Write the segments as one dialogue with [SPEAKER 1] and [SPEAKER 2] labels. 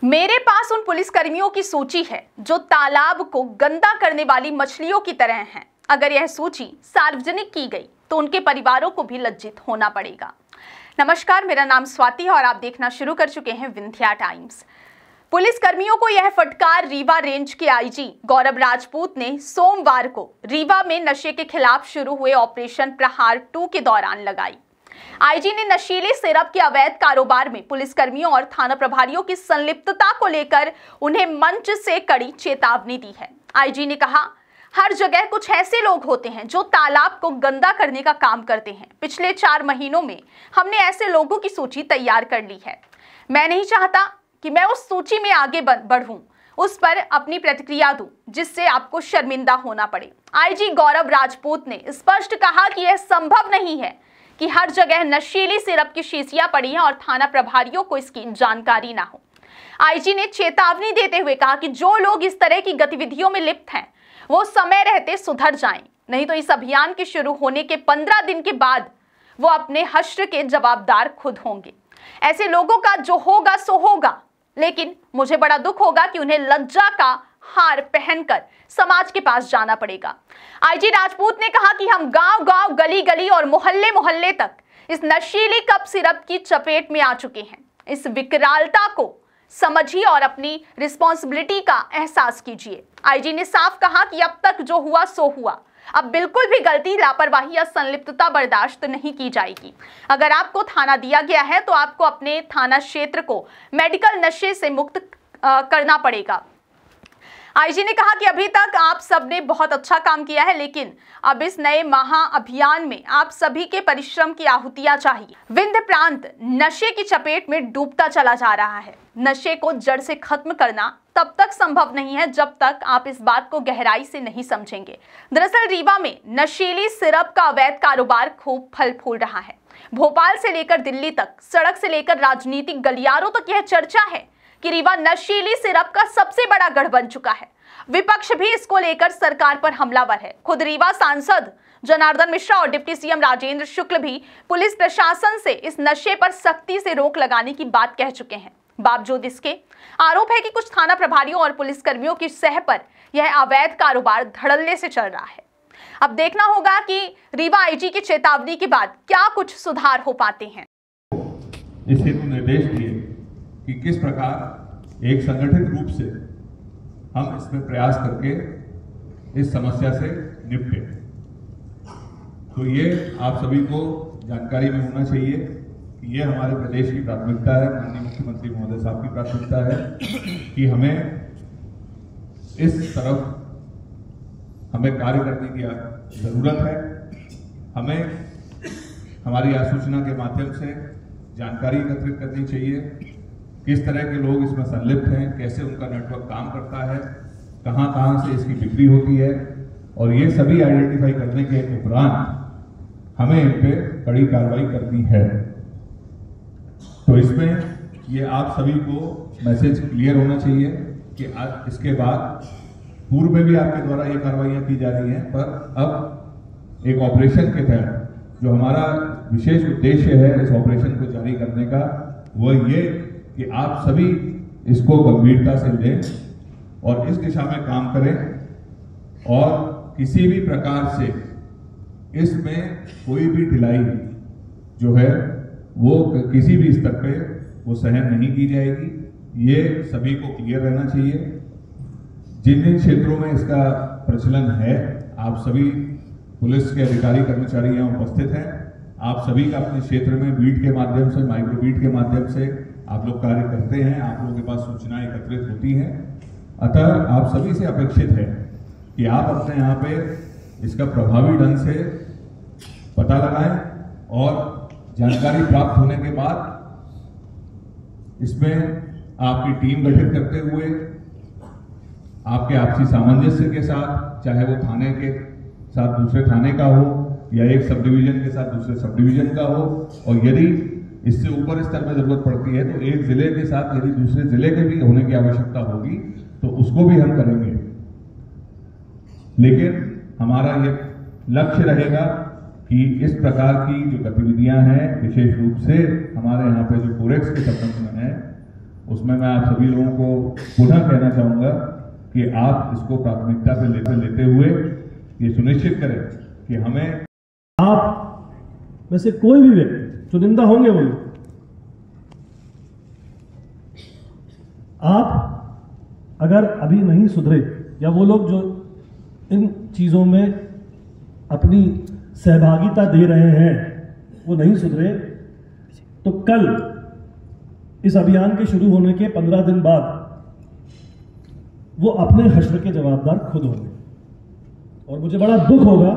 [SPEAKER 1] मेरे पास उन पुलिसकर्मियों की सूची है जो तालाब को गंदा करने वाली मछलियों की तरह हैं। अगर यह सूची सार्वजनिक की गई तो उनके परिवारों को भी लज्जित होना पड़ेगा। नमस्कार, मेरा नाम स्वाति है और आप देखना शुरू कर चुके हैं विंध्या टाइम्स। पुलिसकर्मियों को यह फटकार रीवा रेंज के आईजी गौरव राजपूत ने सोमवार को रीवा में नशे के खिलाफ शुरू हुए ऑपरेशन प्रहार 2 के दौरान लगाई। आईजी ने नशीले सिरप के अवैध कारोबार में पुलिसकर्मियों और थाना प्रभारियों की संलिप्तता को लेकर उन्हें मंच से कड़ी चेतावनी दी है। आईजी ने कहा, हर जगह कुछ ऐसे लोग होते हैं जो तालाब को गंदा करने का काम करते हैं। पिछले 4 महीनों में हमने ऐसे लोगों की सूची तैयार कर ली है। मैं नहीं चाहता कि मैं उस सूची में आगे बढ़ूं, उस पर अपनी प्रतिक्रिया दूं जिससे आपको शर्मिंदा होना पड़े। आईजी गौरव राजपूत ने स्पष्ट कहा कि यह संभव नहीं है कि हर जगह नशीली सिरप की शीशियां पड़ी हैं और थाना प्रभारियों को इसकी जानकारी ना हो। आईजी ने चेतावनी देते हुए कहा कि जो लोग इस तरह की गतिविधियों में लिप्त हैं वो समय रहते सुधर जाएं, नहीं तो इस अभियान के शुरू होने के 15 दिन के बाद वो अपने हश्र के जवाबदार खुद होंगे। ऐसे लोगों का जो होगा सो होगा, लेकिन मुझे बड़ा दुख होगा कि उन्हें लज्जा का हार पहनकर समाज के पास जाना पड़ेगा। आईजी राजपूत ने कहा कि हम गांव-गांव, गली-गली और मोहल्ले-मोहल्ले तक इस नशीली कप सिरप की चपेट में आ चुके हैं। इस विकरालता को समझिए और अपनी रिस्पॉन्सिबिलिटी का एहसास कीजिए। आईजी ने साफ कहा कि अब तक जो हुआ सो हुआ, अब बिल्कुल भी गलती, लापरवाही या संलिप्तता बर्दाश्त नहीं की जाएगी। अगर आपको थाना दिया गया है तो आपको अपने थाना क्षेत्र को मेडिकल नशे से मुक्त करना पड़ेगा। आईजी ने कहा कि अभी तक आप सबने बहुत अच्छा काम किया है, लेकिन अब इस नए महा अभियान में आप सभी के परिश्रम की आहुतियां चाहिए। विंध्य प्रांत नशे की चपेट में डूबता चला जा रहा है। नशे को जड़ से खत्म करना तब तक संभव नहीं है जब तक आप इस बात को गहराई से नहीं समझेंगे। दरअसल रीवा में नशीली सिरप का अवैध कारोबार खूब फल फूल रहा है। भोपाल से लेकर दिल्ली तक, सड़क से लेकर राजनीतिक गलियारों तक यह चर्चा है कि रीवा नशीली सिरप का सबसे बड़ा गढ़ बन चुका है। विपक्ष भी इसको लेकर सरकार पर हमलावर है। खुद रीवा सांसद जनार्दन मिश्रा और डिप्टी सीएम राजेंद्र शुक्ल भी पुलिस प्रशासन से इस नशे पर सख्ती से रोक लगाने की बात कह चुके हैं। बावजूद इसके आरोप है कि कुछ थाना प्रभारियों और पुलिसकर्मियों की सह पर यह अवैध कारोबार धड़ल्ले से चल रहा है। अब देखना होगा कि रीवा आईजी की चेतावनी के बाद क्या कुछ सुधार हो पाते हैं।
[SPEAKER 2] इस हेतु निर्देश दिए कि किस प्रकार एक संगठित रूप से हम इसमें प्रयास करके इस समस्या से निपटे। तो ये आप सभी को जानकारी में होना चाहिए कि ये हमारे प्रदेश की प्राथमिकता है, माननीय मुख्यमंत्री महोदय साहब की प्राथमिकता है कि हमें इस तरफ कार्य करने की जरूरत है। हमें हमारी आसूचना के माध्यम से जानकारी एकत्रित करनी चाहिए, किस तरह के लोग इसमें संलिप्त हैं, कैसे उनका नेटवर्क काम करता है, कहां से इसकी बिक्री होती है, और ये सभी आइडेंटिफाई करने के उपरांत हमें इन पे कड़ी कार्रवाई करनी है। तो इसमें ये आप सभी को मैसेज क्लियर होना चाहिए कि आज इसके बाद पूर्व में भी आपके द्वारा ये कार्रवाइयां की जा रही हैं, पर अब एक ऑपरेशन के तहत जो हमारा विशेष उद्देश्य है इस ऑपरेशन को जारी करने का, वह ये कि आप सभी इसको गंभीरता से लें और इस दिशा में काम करें और किसी भी प्रकार से इसमें कोई भी ढिलाई जो है वो किसी भी स्तर पे वो सहन नहीं की जाएगी। ये सभी को क्लियर रहना चाहिए। जिन जिन क्षेत्रों में इसका प्रचलन है, आप सभी पुलिस के अधिकारी कर्मचारी यहाँ उपस्थित हैं। आप सभी का अपने क्षेत्र में बीट के माध्यम से, माइक्रो बीट के माध्यम से आप लोग कार्य करते हैं, आप लोगों के पास सूचनाएं एकत्रित होती हैं। अतः आप सभी से अपेक्षित है कि आप अपने यहाँ पे इसका प्रभावी ढंग से पता लगाएं और जानकारी प्राप्त होने के बाद इसमें आपकी टीम गठित करते हुए आपके आपसी सामंजस्य के साथ, चाहे वो थाने के साथ दूसरे थाने का हो या एक सब डिवीजन के साथ दूसरे सब डिवीजन का हो, और यदि इससे ऊपर स्तर में जरूरत पड़ती है तो एक जिले के साथ यदि दूसरे जिले के भी होने की आवश्यकता होगी तो उसको भी हम करेंगे। लेकिन हमारा ये लक्ष्य रहेगा कि इस प्रकार की जो गतिविधियां हैं, विशेष रूप से हमारे यहाँ पे जो फोरेक्स के संबंध में है, उसमें मैं आप सभी लोगों को पुनः कहना चाहूंगा कि आप इसको प्राथमिकता पे लेते हुए ये सुनिश्चित करें कि हमें
[SPEAKER 3] आप में से कोई भी व्यक्ति चुनिंदा होंगे वो लोग, आप अगर अभी नहीं सुधरे या वो लोग जो इन चीजों में अपनी सहभागिता दे रहे हैं वो नहीं सुधरे, तो कल इस अभियान के शुरू होने के 15 दिन बाद वो अपने हश्र के जवाबदार खुद होंगे। और मुझे बड़ा दुख होगा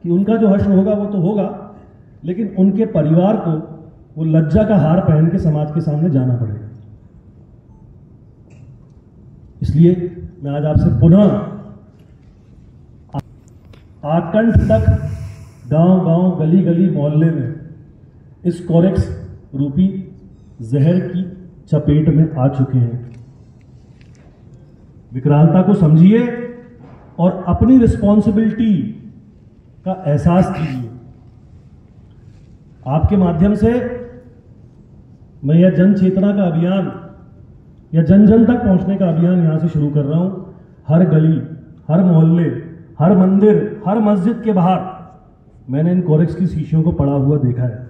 [SPEAKER 3] कि उनका जो हश्र होगा वो तो होगा, लेकिन उनके परिवार को वो लज्जा का हार पहन के समाज के सामने जाना पड़ेगा। इसलिए मैं आज आपसे पुनः आकंठ तक गांव-गांव, गली-गली, मोहल्ले में इस कोरेक्स रूपी जहर की चपेट में आ चुके हैं। विकरालता को समझिए और अपनी रिस्पॉन्सिबिलिटी का एहसास कीजिए। आपके माध्यम से मैं यह जन चेतना का अभियान या जन जन तक पहुंचने का अभियान यहां से शुरू कर रहा हूं। हर गली, हर मोहल्ले, हर मंदिर, हर मस्जिद के बाहर मैंने इन कोरेक्स की शीशियों को पड़ा हुआ देखा है।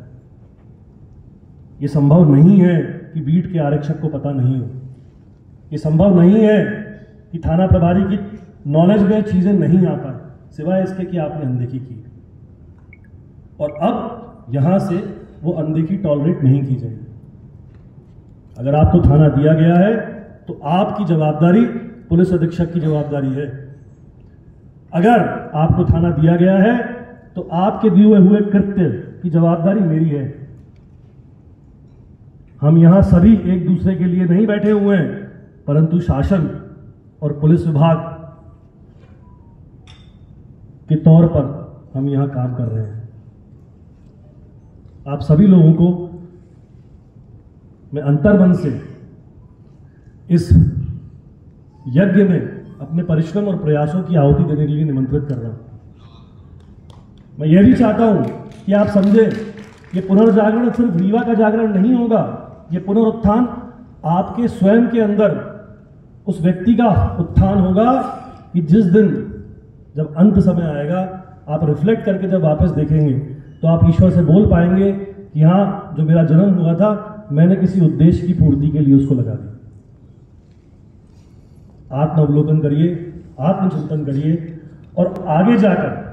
[SPEAKER 3] यह संभव नहीं है कि बीट के आरक्षक को पता नहीं हो। यह संभव नहीं है कि थाना प्रभारी की नॉलेज में चीजें नहीं आ पाए, सिवाय इसके कि आपने अनदेखी की। और अब यहां से वो अनदेखी टॉलरेट नहीं की जाएगी। अगर आपको थाना दिया गया है तो आपकी जवाबदारी पुलिस अधीक्षक की जवाबदारी है। अगर आपको थाना दिया गया है तो आपके दिए हुए कृत्य की जवाबदारी मेरी है। हम यहां सभी एक दूसरे के लिए नहीं बैठे हुए हैं, परंतु शासन और पुलिस विभाग के तौर पर हम यहां काम कर रहे हैं। आप सभी लोगों को मैं अंतर्मन से इस यज्ञ में अपने परिश्रम और प्रयासों की आहुति देने के लिए निमंत्रित कर रहा हूं। मैं यह भी चाहता हूं कि आप समझें, ये पुनर्जागरण सिर्फ रीवा का जागरण नहीं होगा। ये पुनरुत्थान आपके स्वयं के अंदर उस व्यक्ति का उत्थान होगा कि जिस दिन जब अंत समय आएगा, आप रिफ्लेक्ट करके जब वापस देखेंगे तो आप ईश्वर से बोल पाएंगे कि हाँ, जो मेरा जन्म हुआ था मैंने किसी उद्देश्य की पूर्ति के लिए उसको लगा दिया। आत्मावलोकन करिए, आत्मचिंतन करिए और आगे जाकर